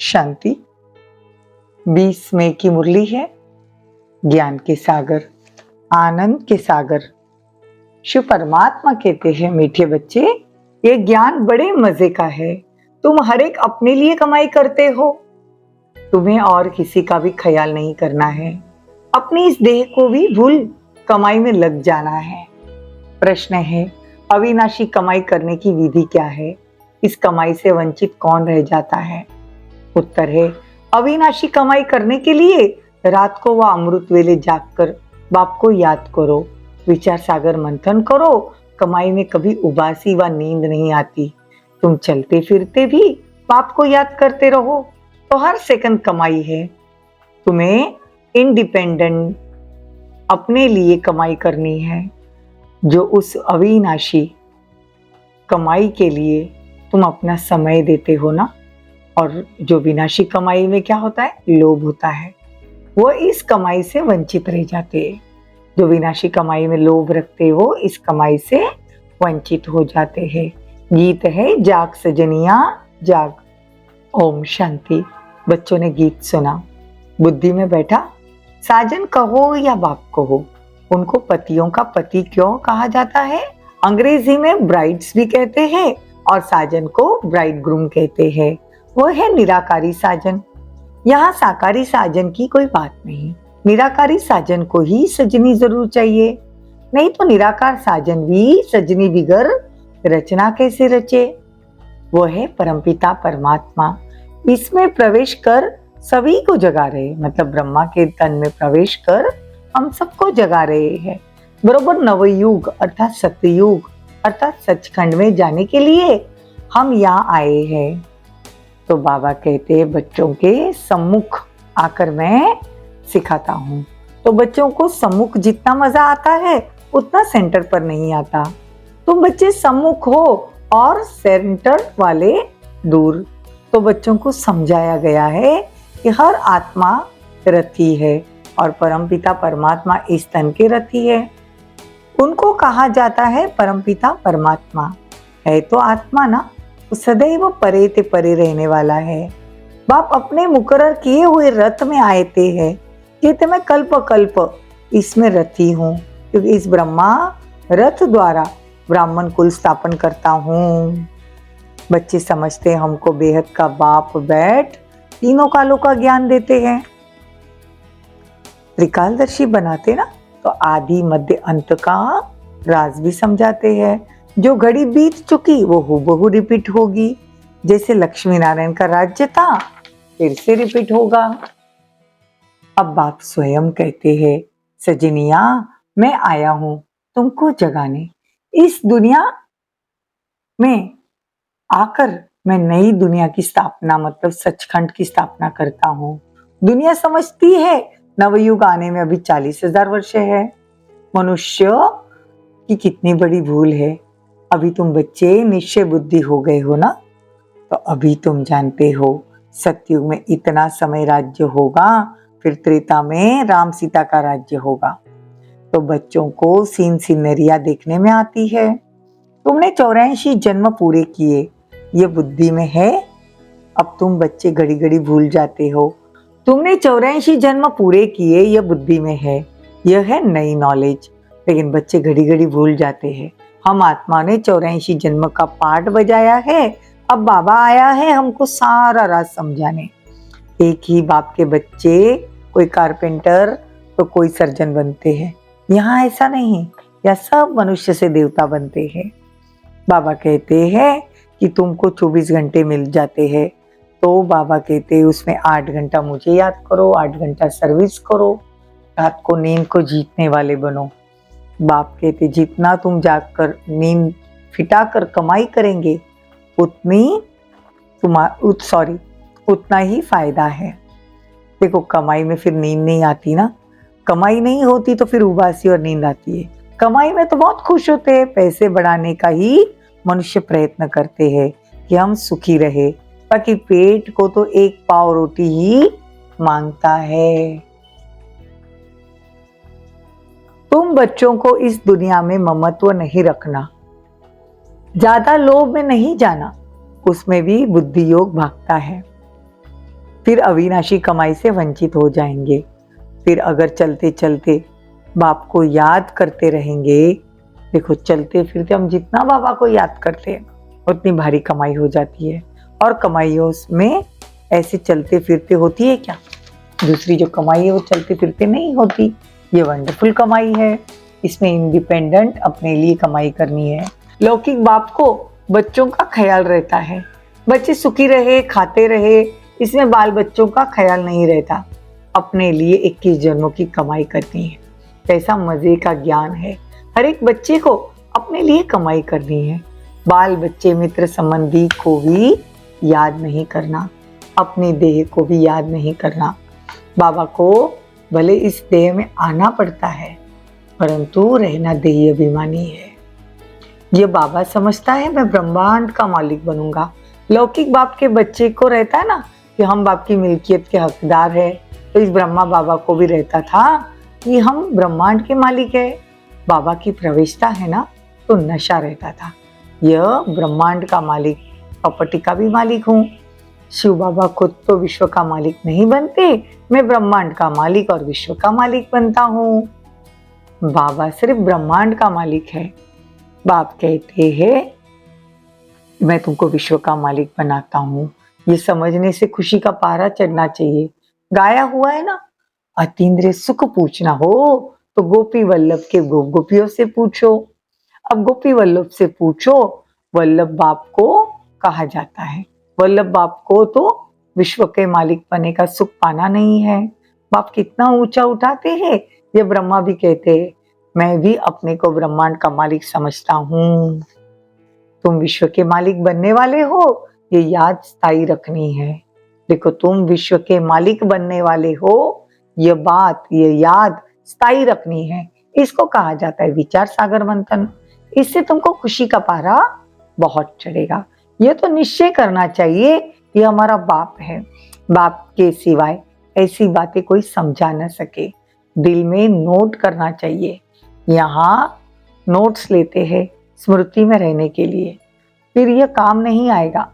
शांति। 20 मई की मुरली है। ज्ञान के सागर, आनंद के सागर। शिव परमात्मा कहते हैं, मीठे बच्चे, ये ज्ञान बड़े मजे का है। तुम हर एक अपने लिए कमाई करते हो, तुम्हें और किसी का भी ख्याल नहीं करना है। अपनी इस देह को भी भूल कमाई में लग जाना है। प्रश्न है, अविनाशी कमाई करने की विधि क्या है? इस कमाई से वंचित कौन रह जाता है? उत्तर है, अविनाशी कमाई करने के लिए रात को व अमृत वेले जागकर बाप को याद करो, विचार सागर मंथन करो। कमाई में कभी उबासी व नींद नहीं आती। तुम चलते फिरते भी बाप को याद करते रहो तो हर सेकंड कमाई है। तुम्हें इंडिपेंडेंट अपने लिए कमाई करनी है, जो उस अविनाशी कमाई के लिए तुम अपना समय देते हो ना। और जो विनाशी कमाई में क्या होता है? लोभ होता है। वो इस कमाई से वंचित रह जाते हैं। जो विनाशी कमाई में लोभ रखते हो, इस कमाई से वंचित हो जाते हैं। गीत है, जाग सजनिया जाग। ओम शांति। बच्चों ने गीत सुना। बुद्धि में बैठा, साजन कहो या बाप कहो, उनको पतियों का पति क्यों कहा जाता है? अंग्रेजी में ब्राइड्स भी कहते हैं और साजन को ब्राइड ग्रूम कहते हैं। वो है निराकारी साजन। यहाँ साकारी साजन की कोई बात नहीं। निराकारी साजन को ही सजनी जरूर चाहिए, नहीं तो निराकार साजन भी सजनी बिगर रचना कैसे रचे? वो है परमपिता परमात्मा। इसमें प्रवेश कर सभी को जगा रहे, मतलब ब्रह्मा के तन में प्रवेश कर हम सबको जगा रहे हैं। बरोबर नवयुग अर्थात सतयुग अर्थात सचखंड में जाने के लिए हम यहाँ आए हैं। तो बाबा कहते हैं, बच्चों के सम्मुख आकर मैं सिखाता हूँ। तो बच्चों को सम्मुख जितना मजा आता है उतना सेंटर पर नहीं आता। तुम बच्चे सम्मुख हो और सेंटर वाले दूर। तो बच्चों को समझाया गया है कि हर आत्मा रथी है और परमपिता परमात्मा इस तन के रथी है। उनको कहा जाता है परमपिता परमात्मा। है तो आत्मा ना, वो सदैव परे ते परे रहने वाला है। बाप अपने मुकर्रर किए हुए रथ में आते हैं, कहते मैं कल्प कल्प इसमें रथी हूँ, क्योंकि इस ब्रह्मा रथ द्वारा ब्राह्मण कुल स्थापन करता हूँ। बच्चे समझते हैं हमको बेहद का बाप बैठ तीनों कालों का ज्ञान देते हैं। त्रिकालदर्शी बनाते ना, तो आदि मध्य अंत का राज भी समझाते हैं। जो घड़ी बीत चुकी वो हूबहू रिपीट होगी। जैसे लक्ष्मी नारायण का राज्य था, फिर से रिपीट होगा। अब बाप स्वयं कहते हैं, सजनिया मैं आया हूं तुमको जगाने। इस दुनिया में आकर मैं नई दुनिया की स्थापना, मतलब सचखंड की स्थापना करता हूँ। दुनिया समझती है नवयुग आने में अभी 40,000 वर्ष है। मनुष्य की कितनी बड़ी भूल है। अभी तुम बच्चे निश्चय बुद्धि हो गए हो ना, तो अभी तुम जानते हो सतयुग में इतना समय राज्य होगा, फिर त्रेता में राम सीता का राज्य होगा। तो बच्चों को सीन सीनरिया देखने में आती है। तुमने 84 जन्म पूरे किए, ये बुद्धि में है। अब तुम बच्चे घड़ी घड़ी भूल जाते हो। तुमने 84 जन्म पूरे किए, यह बुद्धि में है। यह है नई नॉलेज, लेकिन बच्चे घड़ी घड़ी भूल जाते हैं। हम आत्मा ने 84 जन्म का पाठ बजाया है। अब बाबा आया है हमको सारा राज समझाने। एक ही बाप के बच्चे, कोई कारपेंटर तो कोई सर्जन बनते हैं। यहाँ ऐसा नहीं, या सब मनुष्य से देवता बनते हैं। बाबा कहते हैं कि तुमको 24 घंटे मिल जाते हैं, तो बाबा कहते हैं उसमें 8 घंटा मुझे याद करो, 8 घंटा सर्विस करो, रात को नींद को जीतने वाले बनो। बाप कहते जितना तुम जागकर नींद फिटाकर कमाई करेंगे उतना ही फायदा है। देखो कमाई में फिर नींद नहीं आती ना, कमाई नहीं होती तो फिर उबासी और नींद आती है। कमाई में तो बहुत खुश होते हैं, पैसे बढ़ाने का ही मनुष्य प्रयत्न करते हैं कि हम सुखी रहे, बाकी पेट को तो एक पाव रोटी ही मांगता है। तुम बच्चों को इस दुनिया में ममत्व नहीं रखना, ज्यादा लोभ में नहीं जाना, उसमें भी बुद्धि योग भागता है। फिर अविनाशी कमाई से वंचित हो जाएंगे। फिर अगर चलते चलते बाप को याद करते रहेंगे, देखो चलते फिरते हम जितना बाबा को याद करते हैं उतनी भारी कमाई हो जाती है। और कमाइयों में ऐसे चलते फिरते होती है क्या? दूसरी जो कमाई है वो चलते फिरते नहीं होती। ये वंडरफुल कमाई है, इसमें इंडिपेंडेंट अपने लिए कमाई करनी है। लौकिक बाप को बच्चों का ख्याल रहता है, बच्चे सुखी रहे, खाते रहे, इसमें बाल बच्चों का ख्याल नहीं रहता। अपने लिए 21 जन्मों की कमाई करनी है। कैसा मजे का ज्ञान है। हर एक बच्चे को अपने लिए कमाई करनी है। बाल बच्चे मित्र संबंधी को भी याद नहीं करना, अपनी देह को भी याद नहीं करना। बाबा को भले इस देह में आना पड़ता है, परंतु रहना देही अभिमानी है। ये बाबा समझता है मैं ब्रह्मांड का मालिक बनूंगा। लौकिक बाप के बच्चे को रहता है ना कि हम बाप की मिल्कियत के हकदार है, तो इस ब्रह्मा बाबा को भी रहता था कि हम ब्रह्मांड के मालिक है। बाबा की प्रवेशता है ना, तो नशा रहता था, यह ब्रह्मांड का मालिक, प्रॉपर्टी का भी मालिक हूँ। शिव बाबा खुद तो विश्व का मालिक नहीं बनते, मैं ब्रह्मांड का मालिक और विश्व का मालिक बनता हूँ। बाबा सिर्फ ब्रह्मांड का मालिक है। बाप कहते हैं मैं तुमको विश्व का मालिक बनाता हूँ। ये समझने से खुशी का पारा चढ़ना चाहिए। गाया हुआ है ना, अतीन्द्रिय सुख पूछना हो तो गोपी वल्लभ के गोपियों से पूछो। अब गोपी वल्लभ से पूछो, वल्लभ बाप को कहा जाता है। वल्लभ बाप को तो विश्व के मालिक बने का सुख पाना नहीं है। बाप कितना ऊंचा उठाते हैं, ये ब्रह्मा भी कहते हैं मैं भी अपने को ब्रह्मांड का मालिक समझता हूँ। तुम विश्व के मालिक बनने वाले हो, ये याद स्थायी रखनी है। देखो तुम विश्व के मालिक बनने वाले हो, ये बात, ये याद स्थायी रखनी है। इसको कहा जाता है विचार सागर मंथन। इससे तुमको खुशी का पारा बहुत चढ़ेगा। ये तो निश्चय करना चाहिए ये हमारा बाप है, बाप के सिवाय ऐसी बातें कोई समझा न सके। दिल में नोट करना चाहिए। यहाँ नोट्स लेते हैं स्मृति में रहने के लिए, फिर यह काम नहीं आएगा।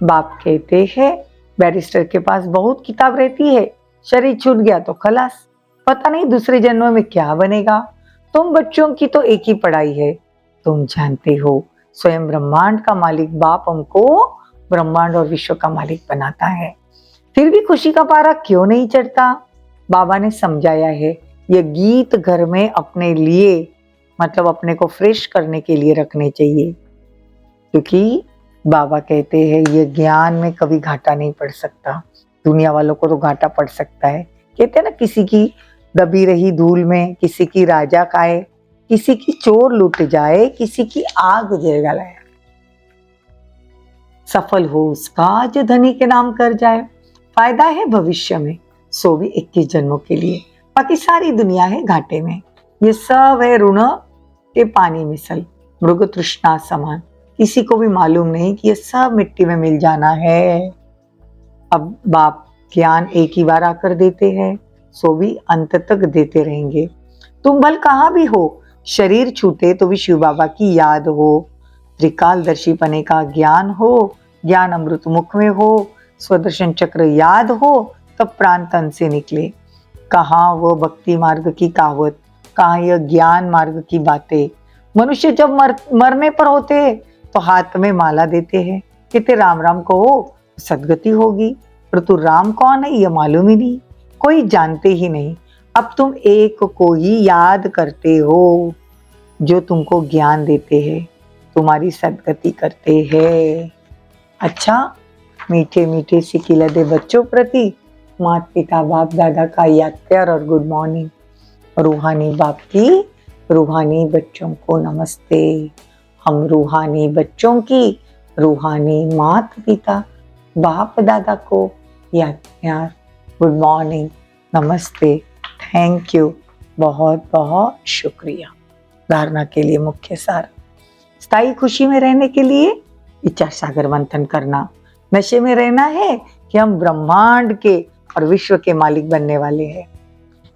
बाप कहते हैं बैरिस्टर के पास बहुत किताब रहती है, शरीर छूट गया तो खलास, पता नहीं दूसरे जन्म में क्या बनेगा। तुम बच्चों की तो एक ही पढ़ाई है, तुम जानते हो स्वयं ब्रह्मांड का मालिक बाप हमको ब्रह्मांड और विश्व का मालिक बनाता है। फिर भी खुशी का पारा क्यों नहीं चढ़ता? बाबा ने समझाया है, ये गीत घर में अपने लिए, मतलब अपने को फ्रेश करने के लिए रखने चाहिए। क्योंकि बाबा कहते हैं ये ज्ञान में कभी घाटा नहीं पड़ सकता। दुनिया वालों को तो घाटा पड़ सकता है। कहते हैं ना, किसी की दबी रही धूल में किसी की राजा खाए, किसी की चोर लूट जाए, किसी की आग जलाए, सफल हो उसका जो धनी के नाम कर जाए। फायदा है भविष्य में, सो भी 21 जन्मों के लिए, बाकी सारी दुनिया है घाटे में। ये सब है ऋण के पानी मिसल, मृग तृष्णा समान। किसी को भी मालूम नहीं कि ये सब मिट्टी में मिल जाना है। अब बाप ज्ञान एक ही बार आकर देते हैं, सो भी अंत तक देते रहेंगे। तुम भल कहाँ भी हो, शरीर छूटे तो भी शिव बाबा की याद हो, त्रिकालदर्शी पने का ज्ञान हो, ज्ञान अमृत मुख में हो, स्वदर्शन चक्र याद हो, तब प्राण तन से निकले। कहाँ वो भक्ति मार्ग की कहावत, कहाँ यह ज्ञान मार्ग की बातें। मनुष्य जब मरने पर होते तो हाथ में माला देते हैं, कहते राम राम कहो सदगति होगी, पर तू राम कौन है ये मालूम ही नहीं, कोई जानते ही नहीं। अब तुम एक को ही याद करते हो जो तुमको ज्ञान देते हैं, तुम्हारी सदगति करते हैं। अच्छा, मीठे मीठे सिकिलदे बच्चों प्रति माता पिता बाप दादा का याद प्यार और गुड मॉर्निंग। रूहानी बाप की रूहानी बच्चों को नमस्ते। हम रूहानी बच्चों की रूहानी माता पिता बाप दादा को याद प्यार, गुड मॉर्निंग, नमस्ते, थैंक यू, बहुत बहुत शुक्रिया। धारणा के लिए मुख्य सार, स्थायी खुशी में रहने के लिए विचार सागर मंथन करना। नशे में रहना है कि हम ब्रह्मांड के और विश्व के मालिक बनने वाले हैं।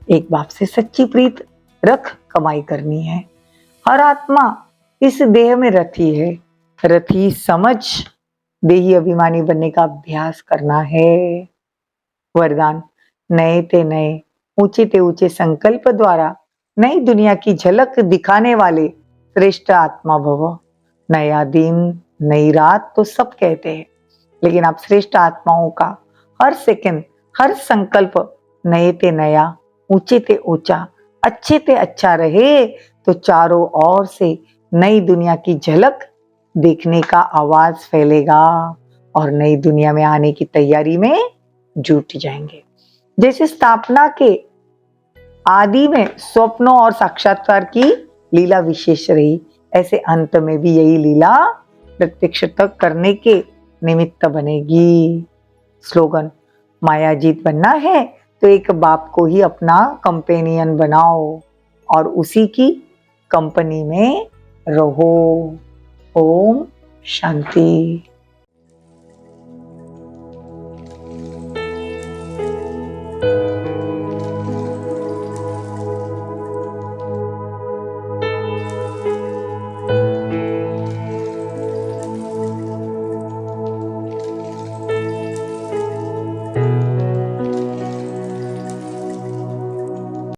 एक बाप से सच्ची प्रीत रख कमाई करनी है। हर आत्मा इस देह में रथी है, रथी समझ देही अभिमानी बनने का अभ्यास करना है। वरदान, नए ते नए, ऊंचे ते ऊंचे संकल्प द्वारा नई दुनिया की झलक दिखाने वाले श्रेष्ठ आत्मा भव। नया दिन, नई रात तो सब कहते हैं, लेकिन आप श्रेष्ठ आत्माओं का हर सेकंड, हर संकल्प नए ते नया, ऊंचे ते ऊंचा, अच्छे ते अच्छा रहे, तो चारों ओर से नई दुनिया की झलक देखने का आवाज फैलेगा और नई दुनिया में आने की तैयारी में जुट जाएंगे। जैसे स्थापना के आदि में स्वप्नों और साक्षात्कार की लीला विशेष रही, ऐसे अंत में भी यही लीला प्रत्यक्ष तक करने के निमित्त बनेगी। स्लोगन, मायाजीत बनना है तो एक बाप को ही अपना कंपेनियन बनाओ और उसी की कंपनी में रहो। ओम शांति।